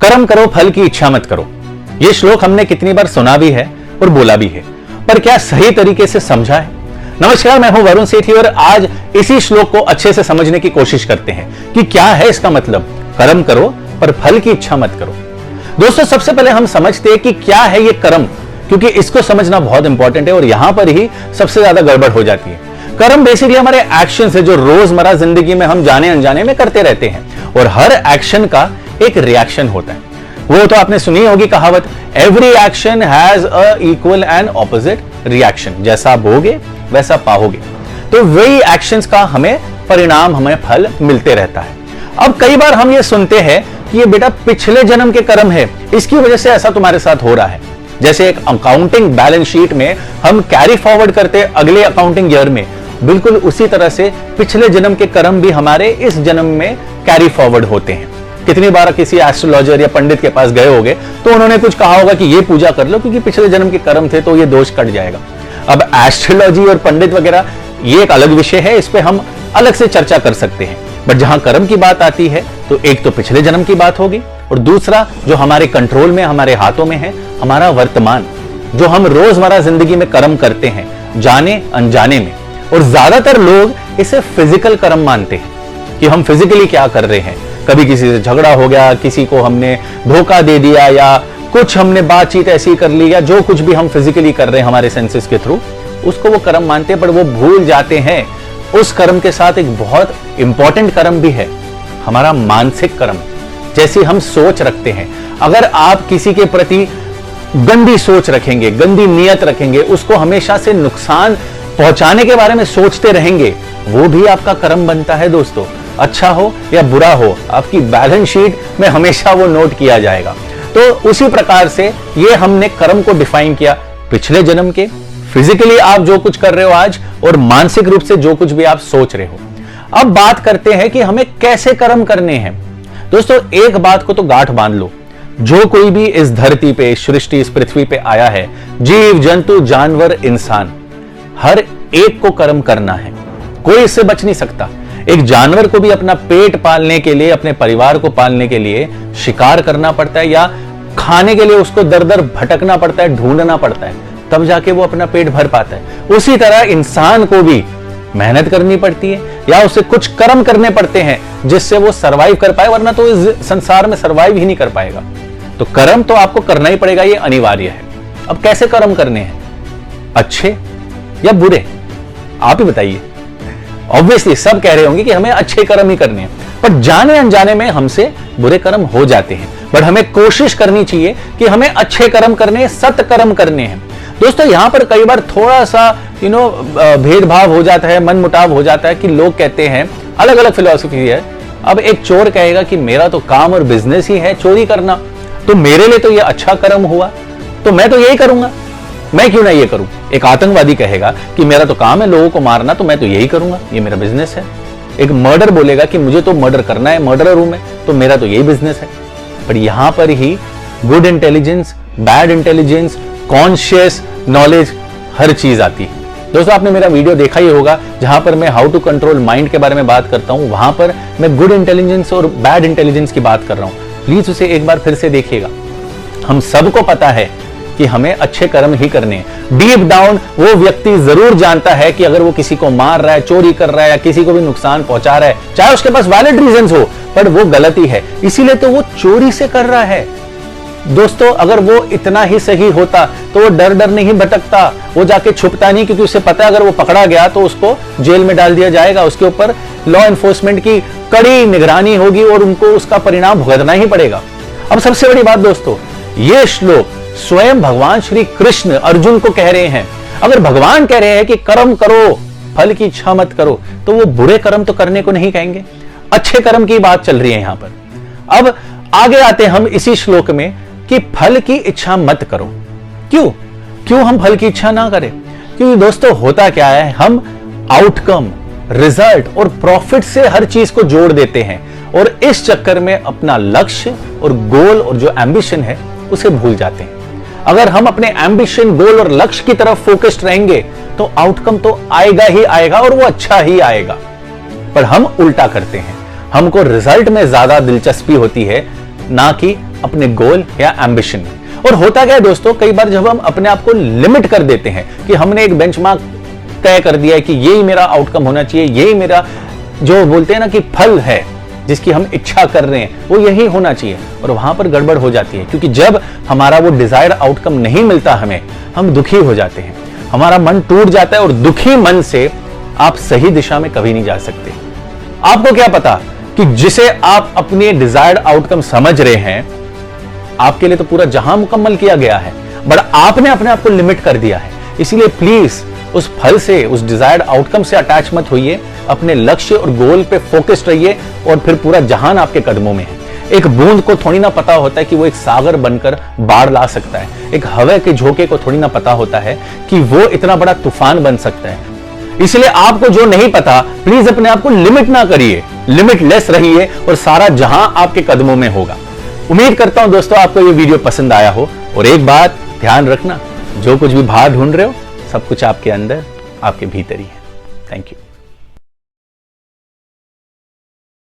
कर्म करो फल की इच्छा मत करो। यह श्लोक हमने कितनी बार सुना भी है और बोला भी है, पर क्या सही तरीके से समझा है? नमस्कार, मैं हूं वरुण सेठी और आज इसी श्लोक को अच्छे से समझने की कोशिश करते हैं कि क्या है इसका मतलब। कर्म करो पर फल की इच्छा मत करो। दोस्तों, सबसे पहले हम समझते हैं कि क्या है ये कर्म, क्योंकि इसको समझना बहुत इंपॉर्टेंट है और यहां पर ही सबसे ज्यादा गड़बड़ हो जाती है। कर्म बेसिकली हमारे एक्शन है जो रोजमर्रा जिंदगी में हम जाने अनजाने में करते रहते हैं, और हर एक्शन का एक रिएक्शन होता है। वो तो आपने सुनी होगी कहावत, every action has a equal and opposite reaction. जैसा आप बोगे वैसा पाओगे। तो वही एक्शंस का हमें परिणाम, हमें फल मिलते रहता है। अब कई बार हम ये सुनते हैं कि ये बेटा पिछले जन्म के कर्म है, इसकी वजह से ऐसा तुम्हारे साथ हो रहा है। जैसे एक अकाउंटिंग बैलेंस शीट में हम कैरी फॉरवर्ड करते अगले अकाउंटिंग ईयर में, बिल्कुल उसी तरह से पिछले जन्म के कर्म भी हमारे इस जन्म में कैरी फॉरवर्ड होते हैं। कितनी बार किसी एस्ट्रोलॉजर या पंडित के पास गए होगे तो उन्होंने कुछ कहा होगा कि ये पूजा कर लो क्योंकि पिछले जन्म के कर्म थे तो ये दोष कट जाएगा। अब एस्ट्रोलॉजी और पंडित वगैरह ये एक अलग विषय है, इस पे हम अलग से चर्चा कर सकते हैं। बट जहां कर्म की बात आती है तो एक तो पिछले जन्म की बात होगी, और दूसरा जो हमारे कंट्रोल में, हमारे हाथों में है, हमारा वर्तमान, जो हम रोजमर्रा जिंदगी में कर्म करते हैं जाने अनजाने में। और ज्यादातर लोग इसे फिजिकल कर्म मानते हैं कि हम फिजिकली क्या कर रहे हैं। कभी किसी से झगड़ा हो गया, किसी को हमने धोखा दे दिया, या कुछ हमने बातचीत ऐसी कर ली, या जो कुछ भी हम फिजिकली कर रहे हैं हमारे सेंसेस के थ्रू, उसको वो कर्म मानते हैं। पर वो भूल जाते हैं उस कर्म के साथ एक बहुत इंपॉर्टेंट कर्म भी है, हमारा मानसिक कर्म। जैसी हम सोच रखते हैं, अगर आप किसी के प्रति गंदी सोच रखेंगे, गंदी नीयत रखेंगे, उसको हमेशा से नुकसान पहुंचाने के बारे में सोचते रहेंगे, वो भी आपका कर्म बनता है दोस्तों। अच्छा हो या बुरा हो, आपकी बैलेंस शीट में हमेशा वो नोट किया जाएगा। तो उसी प्रकार से ये हमने कर्म को डिफाइन किया, पिछले जन्म के, फिजिकली आप जो कुछ कर रहे हो आज, और मानसिक रूप से जो कुछ भी आप सोच रहे हो। अब बात करते हैं कि हमें कैसे कर्म करने हैं। दोस्तों, एक बात को तो गांठ बांध लो, जो कोई भी इस धरती पे, इस सृष्टि, इस पृथ्वी पे आया है, जीव जंतु जानवर इंसान, हर एक को कर्म करना है, कोई इससे बच नहीं सकता। एक जानवर को भी अपना पेट पालने के लिए, अपने परिवार को पालने के लिए शिकार करना पड़ता है, या खाने के लिए उसको दर दर भटकना पड़ता है, ढूंढना पड़ता है, तब जाके वो अपना पेट भर पाता है। उसी तरह इंसान को भी मेहनत करनी पड़ती है, या उसे कुछ कर्म करने पड़ते हैं जिससे वो सरवाइव कर पाए, वरना तो इस संसार में सरवाइव ही नहीं कर पाएगा। तो कर्म तो आपको करना ही पड़ेगा, ये अनिवार्य है। अब कैसे कर्म करने हैं, अच्छे या बुरे, आप ही बताइए। ऑब्वियसली सब कह रहे होंगे कि हमें अच्छे कर्म ही करने हैं, पर जाने अनजाने में हमसे बुरे कर्म हो जाते हैं। बट हमें कोशिश करनी चाहिए कि हमें अच्छे कर्म करने, सत्कर्म करने हैं। दोस्तों, यहां पर कई बार थोड़ा सा भेदभाव हो जाता है, मनमुटाव हो जाता है कि लोग कहते हैं, अलग अलग फिलॉसफी है। अब एक चोर कहेगा कि मेरा तो काम और बिजनेस ही है चोरी करना, तो मेरे लिए तो ये अच्छा कर्म हुआ, तो मैं तो यही करूंगा, मैं क्यों ना ये करूं। एक आतंकवादी कहेगा कि मेरा तो काम है लोगों को मारना, तो मैं तो यही करूंगा, ये मेरा बिजनेस है। एक मर्डर बोलेगा कि मुझे तो मर्डर करना है, मर्डरर हूं मैं, तो मेरा तो यही बिजनेस है। पर यहां पर ही good intelligence, bad intelligence, conscious knowledge, हर चीज आती है। दोस्तों, आपने मेरा वीडियो देखा ही होगा जहां पर मैं हाउ टू कंट्रोल माइंड के बारे में बात करता हूं, वहां पर मैं गुड इंटेलिजेंस और बैड इंटेलिजेंस की बात कर रहा हूं। प्लीज उसे एक बार फिर से देखिएगा। हम सबको पता है कि हमें अच्छे कर्म ही करने हैं। डीप डाउन वो व्यक्ति जरूर जानता है कि अगर वो किसी को मार रहा है, चोरी कर रहा है, या किसी को भी नुकसान पहुंचा रहा है, चाहे उसके पास वैलिड रीजंस हो, पर वो गलती है, इसीलिए तो वो चोरी से कर रहा है। दोस्तों, अगर वो इतना ही सही होता तो वो डर डर नहीं भटकता, वो जाके छुपता नहीं, क्योंकि उसे पता है अगर वो पकड़ा गया तो उसको जेल में डाल दिया जाएगा, उसके ऊपर लॉ एनफोर्समेंट की कड़ी निगरानी होगी और उनको उसका परिणाम भुगतना ही पड़ेगा। अब सबसे बड़ी बात दोस्तों, ये श्लोक स्वयं भगवान श्री कृष्ण अर्जुन को कह रहे हैं। अगर भगवान कह रहे हैं कि कर्म करो, फल की इच्छा मत करो, तो वो बुरे कर्म तो करने को नहीं कहेंगे, अच्छे कर्म की बात चल रही है यहां पर। अब आगे आते हम इसी श्लोक में कि फल की इच्छा मत करो। क्यों हम फल की इच्छा ना करें? क्योंकि दोस्तों, होता क्या है, हम आउटकम, रिजल्ट और प्रॉफिट से हर चीज को जोड़ देते हैं, और इस चक्कर में अपना लक्ष्य और गोल और जो एम्बिशन है उसे भूल जाते हैं। अगर हम अपने एम्बिशन, गोल और लक्ष्य की तरफ फोकस्ड रहेंगे तो आउटकम तो आएगा ही आएगा, और वो अच्छा ही आएगा। पर हम उल्टा करते हैं, हमको रिजल्ट में ज्यादा दिलचस्पी होती है, ना कि अपने गोल या एम्बिशन में। और होता क्या है दोस्तों, कई बार जब हम अपने आप को लिमिट कर देते हैं कि हमने एक बेंचमार्क तय कर दिया है कि यही मेरा आउटकम होना चाहिए, यही मेरा जो बोलते हैं ना कि फल है जिसकी हम इच्छा कर रहे हैं वो यही होना चाहिए, और वहां पर गड़बड़ हो जाती है। क्योंकि जब हमारा वो डिजायर्ड आउटकम नहीं मिलता हमें, हम दुखी हो जाते हैं, हमारा मन टूट जाता है, और दुखी मन से आप सही दिशा में कभी नहीं जा सकते। आपको क्या पता कि जिसे आप अपने डिजायर्ड आउटकम समझ रहे हैं, आपके लिए तो पूरा जहां मुकम्मल किया गया है, बट आपने अपने आप को लिमिट कर दिया है। इसीलिए प्लीज उस फल से, उस डिजायर्ड आउटकम से अटैच मत होइए, अपने लक्ष्य और गोल पे फोकस्ड रहिए, और फिर पूरा जहान आपके कदमों में है। एक बूंद को थोड़ी ना पता होता है कि वो एक सागर बनकर बाढ़ ला सकता है, एक हवा के झोंके को थोड़ी ना पता होता है कि वो इतना बड़ा तूफान बन सकता है। इसलिए आपको जो नहीं पता, प्लीज अपने आप को लिमिट ना करिए, लिमिटलेस रहिए, और सारा जहां आपके कदमों में होगा। उम्मीद करता हूं दोस्तों आपको ये वीडियो पसंद आया हो, और एक बात ध्यान रखना, जो कुछ भी बाहर ढूंढ रहे हो सब कुछ आपके अंदर, आपके भीतर ही है। Thank you.